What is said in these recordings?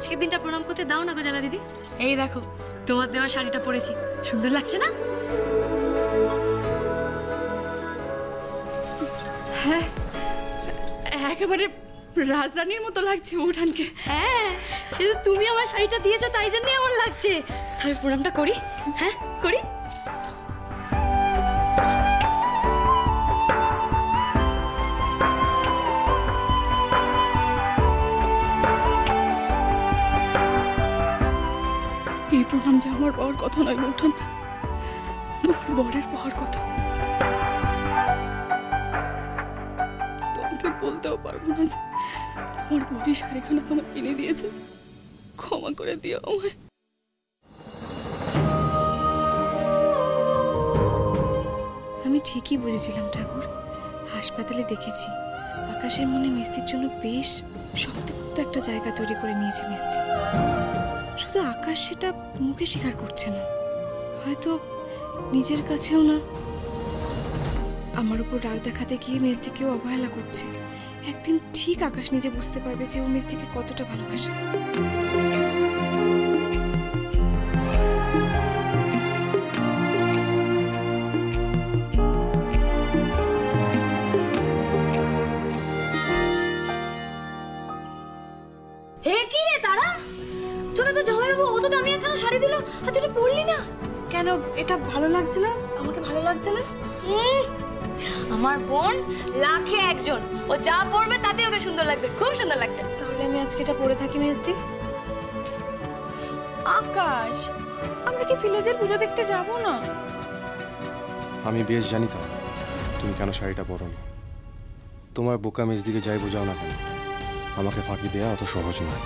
আজকের দিনটা প্রণাম করতে দাও না গো জালা দিদি। এই দেখো তোমার দেওয়া শাড়িটা পরেছি, সুন্দর লাগছে না? হ্যাঁ, একেবারে রাজরানীর মতো লাগছে উঠানকে। হ্যাঁ, সেটা তুমি আমার শাড়িটা দিয়েছো তাই জন্যই এমন লাগছে। তাহলে প্রণামটা করি। হ্যাঁ করি। এই প্রণাম যে আমার পাওয়ার কথা নয় উঠান, তোমার বরের পাওয়ার কথা। তোমাকে বলতেও পারবো না যে তোমার বরের শাড়িখানা তোমার কিনে দিয়েছে। ক্ষমা করে দিও আমায়। আমি ঠিকই বুঝেছিলাম ঠাকুর। হাসপাতালে দেখেছি আকাশের মনে মেস্তির জন্য বেশ শক্তপোক্ত একটা জায়গা তৈরি করে নিয়েছে মেস্তি। শুধু আকাশ সেটা মুখে স্বীকার করছে না, হয়তো নিজের কাছেও না। আমার উপর রাগ দেখাতে গিয়ে মেস্তিকেও অবহেলা করছে। একদিন ঠিক আকাশ নিজে বুঝতে পারবে যে ও মেস্তিকে কতটা ভালোবাসে। কেন এটা ভালো লাগছে না? আমাকে ভালো লাগছে না? আমার বোন লাখে একজন, ও যা পরবে তাতে ওকে সুন্দর লাগবে, খুব সুন্দর লাগছে। তাহলে আমি আজকে এটা পরে থাকি মেজদি। আকাশ, আমরা কি ভিলেজের পুজো দেখতে যাব না? আমি বেশ জানি তো তুমি কেন শাড়িটা পরোনি। তোমার বোকা মেজদিকে যাই বোঝাও না কেন, আমাকে ফাঁকি দেওয়া অত সহজ নয়।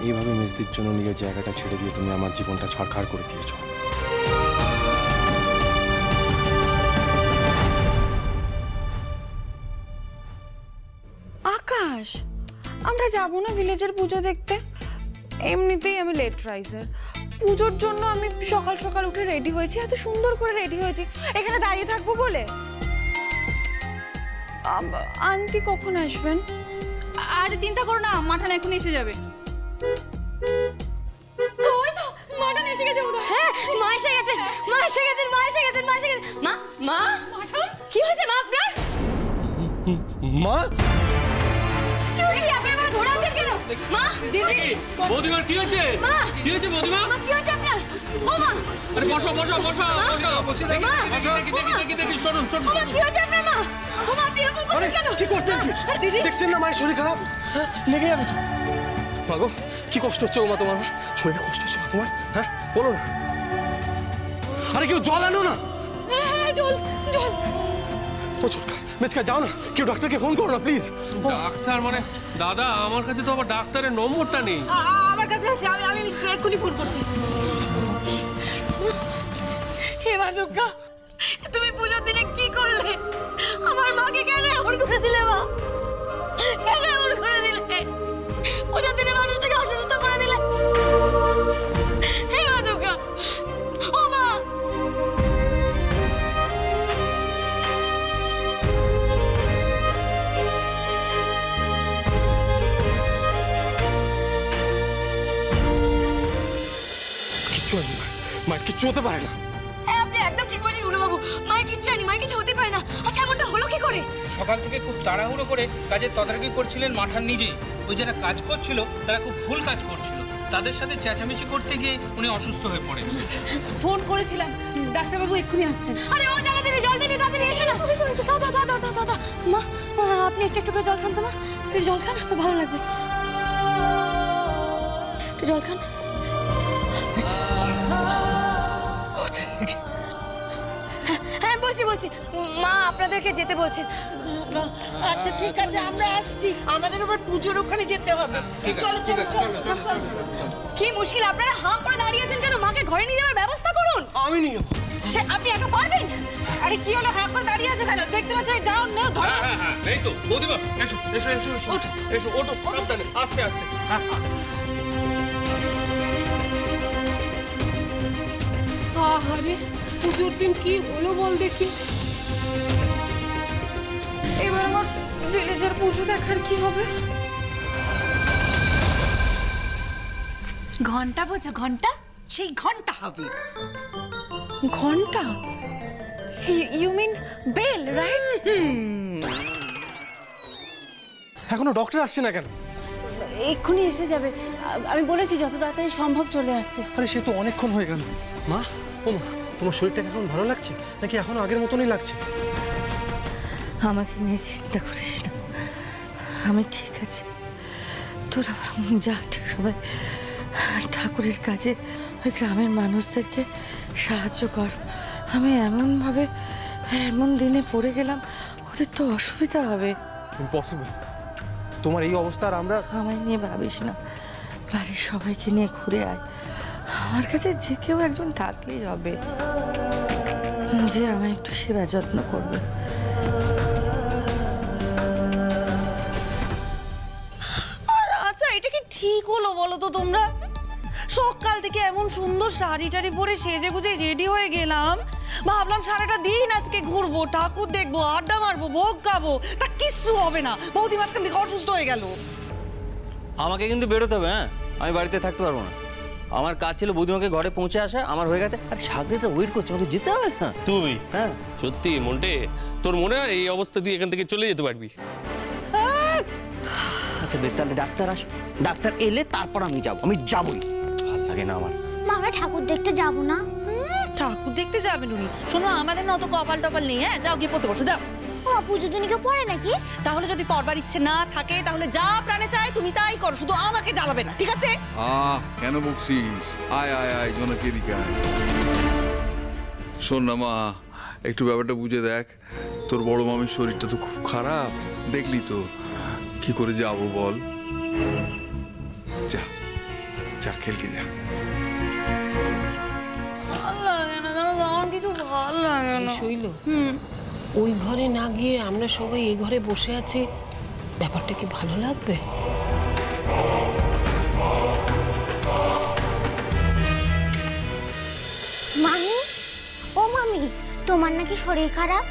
এইভাবে মেজদির জন্য নিজের জায়গাটা ছেড়ে দিয়ে তুমি আমার জীবনটা ছাড়খাড় করে দিয়েছো। আকাশ, আমরা যাব না ভিলেজের পুজো দেখতে? এমনিতেই আমি লেট রাইজার। পুজোর জন্য আমি সকাল সকাল উঠে রেডি হয়েছি, এত সুন্দর করে রেডি হয়েছি এখানে দাঁড়িয়ে থাকবো বলে। আন্টি কখন আসবেন? আর চিন্তা করো না, মাঠান এখন এসে যাবে। ওই তো মাঠান এসে গেছে। হ্যাঁ, মা এসে গেছে, মা এসে গেছেন, মা এসে গেছেন, মা এসে গেছেন। মা, মা, মাঠান কি হয়েছে মা আপনার? মা কি হয়েছে? আপনি আমার ঘোড়া আছেন কেন? মা, দিদি, বৌদিমার কি হয়েছে? মা, কি হয়েছে বৌদিমা? মা কি হয়েছে আপনার? ও মা, আরে বসো বসো বসো বসো। দেখি শুনুন শুনুন। মা কি হয়েছে আপনার? মা, ও মা আপনি এরকম করছেন কেন? কি করছেন কি? দিদি দেখছেন না মায়ের শরীর খারাপ, লেগে যাবে তো। মাগো কি কষ্ট হচ্ছে ওমা তোমার? শরীরে কষ্ট হচ্ছে না তোমার? হ্যাঁ বলো না। আরে কেউ জল আনো না। হ্যাঁ জল জল। ও ছোটকা মেচকা যাও না, কেউ ডাক্তারকে ফোন করো না প্লিজ। ডাক্তার মানে দাদা, আমার কাছে তো আবার ডাক্তারের নম্বরটা নেই। আমার কাছে আছে, আমি এক্ষুনি ফোন করছি। হে মা দুর্গা, তুমি পুজোর দিনে কি করলে? আমার মাকে কেন এমন করে দিলে মা? কেন এমন করে দিলে? পুজোর দিনে মানুষটাকে অসুস্থ করে দিলে। হে মা দুর্গা, ও মা, কিচ্ছু হয়নি, মায়ের কিচ্ছু হতে পারে না। হ্যাঁ আপনি একদম ঠিক বলেছেন গুরু বাবু, মায়ের কিচ্ছু হয়নি, মায়ের কিছু হতে পারে না। আচ্ছা এমনটা হলো কি করে? সকাল থেকে খুব তাড়াহুড়ো করে কাজের তদারকি করছিলেন মাঠান নিজেই। ওই যারা কাজ করছিল তারা খুব ভুল কাজ করছিল, তাদের সাথে চেঁচামেচি করতে গিয়ে উনি অসুস্থ হয়ে পড়েন। ফোন করেছিলাম, ডাক্তারবাবু এক্ষুনি আসছেন। আরে ও জায়গা থেকে জলটা নিয়ে তাড়াতাড়ি এসো না। দাও দাও দাও দাও দাও দাও। মা, আপনি একটু একটু করে জল খান তো মা, একটু জল খান, আপনার ভালো লাগবে। একটু জল খান। হ্যাঁ বলছি বলছি, মা আপনাদেরকে যেতে বলছেন। আচ্ছা ঠিক আছে, আমরা আসছি, আমাদের আবার পুজোর ওখানে যেতে হবে। চলো চলো চলো। কি মুশকিল, আপনারা হাঁ করে দাঁড়িয়েছেন কেন? মাকে ঘরে নিয়ে যাওয়ার ব্যবস্থা করুন। আমি নিয়ে যাবো। সে আপনি একা পারবেন? আরে কি হলো, হাঁ করে দাঁড়িয়ে আছো কেন? দেখতে পাচ্ছ, যাও নাও ধরো। হ্যাঁ হ্যাঁ এই তো বৌদিমা, এসো এসো এসো এসো এসো, ওঠো সাবধানে, আস্তে আস্তে। আরে পুজোর দিন কি হলো বল দেখি। এবার আমার ভিলেজের পুজো দেখার কি হবে? ঘন্টা বোঝো, ঘন্টা, সেই ঘন্টা হবে। ঘন্টা? You mean bell, right? এখনো ডক্টর আসছে না কেন? এক্ষুনি এসে যাবে। আমি বলেছি যত তাড়াতাড়ি সম্ভব চলে আসতে। আরে সে তো অনেকক্ষণ হয়ে গেল। মা, ও মা, তোমার শরীরটা এখন ভালো লাগছে নাকি এখনো আগের মতনই লাগছে? আমাকে নিয়ে চিন্তা করিস না, আমি ঠিক আছি। তোরা যা সবাই ঠাকুরের কাজে ওই গ্রামের মানুষদেরকে সাহায্য কর। আমি এমনভাবে এমন দিনে পড়ে গেলাম, ওদের তো অসুবিধা হবে। ইম্পসিবল। তোমার এই অবস্থা আর আমরা... আমায় নিয়ে ভাবিস না, বাড়ির সবাইকে নিয়ে ঘুরে আয়। আমার কাছে যে কেউ একজন থাকলেই হবে, যে আমায় একটু সেবা যত্ন করবে। আচ্ছা, এটা কি ঠিক হলো বলো তো তোমরা? সকাল থেকে এমন সুন্দর শাড়ি টাড়ি পরে সেজে গুজে রেডি হয়ে গেলাম, ভাবলাম সারাটা দিন আজকে ঘুরবো, ঠাকুর দেখবো, আড্ডা মারবো, ভোগ খাবো, তা কিচ্ছু হবে না। বৌদি মাঝখান থেকে অসুস্থ হয়ে গেল। আমাকে কিন্তু বেরোতে হবে। হ্যাঁ, আমি বাড়িতে থাকতে পারবো না। আমার কাজ ছিল বৌদিমাকে ঘরে পৌঁছে আসা, আমার হয়ে গেছে। আর সাগরেটা ওয়েট করছে, আমাকে যেতে হবে না। তুই? হ্যাঁ। সত্যি মন্টে, তোর মনে হয় এই অবস্থা তুই এখান থেকে চলে যেতে পারবি? আচ্ছা বেশ, তাহলে ডাক্তার আসো, ডাক্তার এলে তারপর আমি যাবো। আমি যাবোই, ভালো লাগে না আমার। মা, আমরা ঠাকুর দেখতে যাব না? ঠাকুর দেখতে যাবেন উনি? শোনো, আমাদের না অত কপাল টপাল নেই। হ্যাঁ, যাও গিয়ে পড়তে বসো, যাও। পুজো দিনে কেউ পড়ে নাকি? তাহলে যদি পড়বার ইচ্ছে না থাকে, তাহলে যা প্রাণে চায় তুমি তাই করো, শুধু আমাকে জ্বালাবে না, ঠিক আছে? কেন বকছিস? আয় আয় আয়, জনক এদিকে আয়। শোন না মা, একটু ব্যাপারটা বুঝে দেখ। তোর বড় মামির শরীরটা তো খুব খারাপ, দেখলি তো। কি করে যাবো বল? যা যা, খেলকে যা। ভালো লাগে না জানো, আমার কিছু ভালো লাগে না। শৈল, ওই ঘরে না গিয়ে আমরা সবাই এই ঘরে বসে আছি, ব্যাপারটা কি ভালো লাগবে? মামি, ও মামি, তোমার নাকি শরীর খারাপ?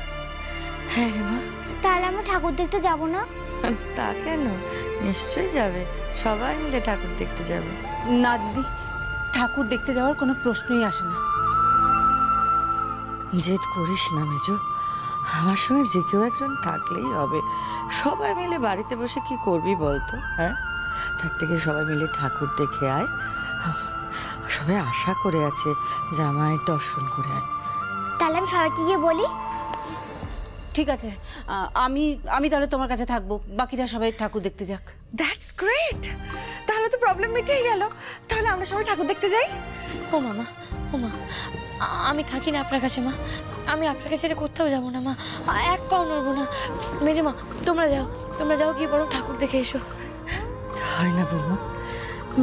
হ্যাঁ রে মা। তাহলে আমরা ঠাকুর দেখতে যাব না? তা কেন, নিশ্চয়ই যাবে, সবাই মিলে ঠাকুর দেখতে যাবে। না দিদি, ঠাকুর দেখতে যাওয়ার কোনো প্রশ্নই আসে না। জেদ করিস না মেজো, আমার সঙ্গে যে কেউ একজন থাকলেই হবে। সবাই মিলে বাড়িতে বসে কি করবি বলতো? হ্যাঁ, তার থেকে সবাই মিলে ঠাকুর দেখে আয়। সবাই আশা করে আছে যে আমায় দর্শন করে আয়। তাহলে আমি সবাইকে গিয়ে বলি। ঠিক আছে, আমি তাহলে তোমার কাছে থাকবো, বাকিরা সবাই ঠাকুর দেখতে যাক। দ্যাটস গ্রেট, তাহলে তো প্রবলেম মিটেই গেল। তাহলে আমরা সবাই ঠাকুর দেখতে যাই। ও মামা, ও মা, আমি থাকি না আপনার কাছে মা। আমি আপনাকে ছেড়ে কোথাও যাবো না মা, এক পাও নড়বো না। মেজো মা, তোমরা যাও গিয়ে বরং ঠাকুর দেখে এসো। হয় না বৌমা,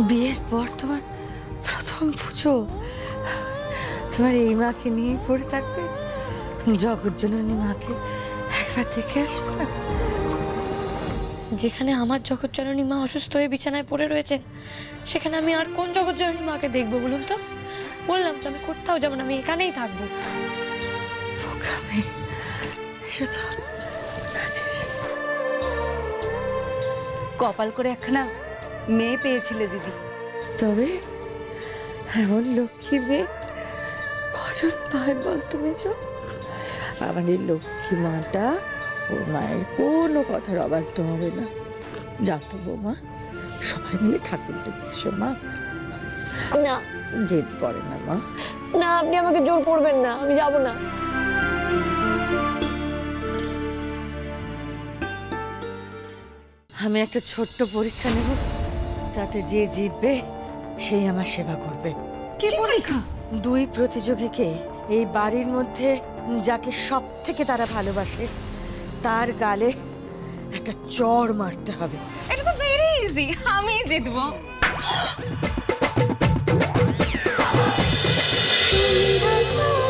বিয়ের পর তোমার প্রথম পুজো, তোমার এই মাকে নিয়েই পড়ে থাকবে। জগৎজননী মাকে একবার দেখে আসবে না? যেখানে আমার জগৎজননী মা অসুস্থ হয়ে বিছানায় পড়ে রয়েছেন, সেখানে আমি আর কোন জগৎজননী মাকে দেখবো বলুন তো? বললাম তো আমি কোথাও যাবো না, আমি এখানেই থাকবো। কপাল করে একখানা মেয়ে পেয়েছিলে দিদি। তবে এমন লক্ষ্মী মেয়ে কজন পায় বলতো মেজো? আমার এই লক্ষ্মী মাটা ওর মায়ের কোনো কথার অবাধ্য হবে না। যাও তো বৌমা, সবাই মিলে ঠাকুর দেখে এসো মা। না, জেদ করে না মা। না, আপনি আমাকে জোর করবেন না, আমি যাব না। আমি একটা ছোট্ট পরীক্ষা নেব, তাতে যে জিতবে সেই আমার সেবা করবে। কি পরীক্ষা? দুই প্রতিযোগীকে এই বাড়ির মধ্যে যাকে সব থেকে তারা ভালোবাসে তার গালে একটা চড় মারতে হবে। এটা তো ভেরি ইজি, আমি জিতবো। তুমি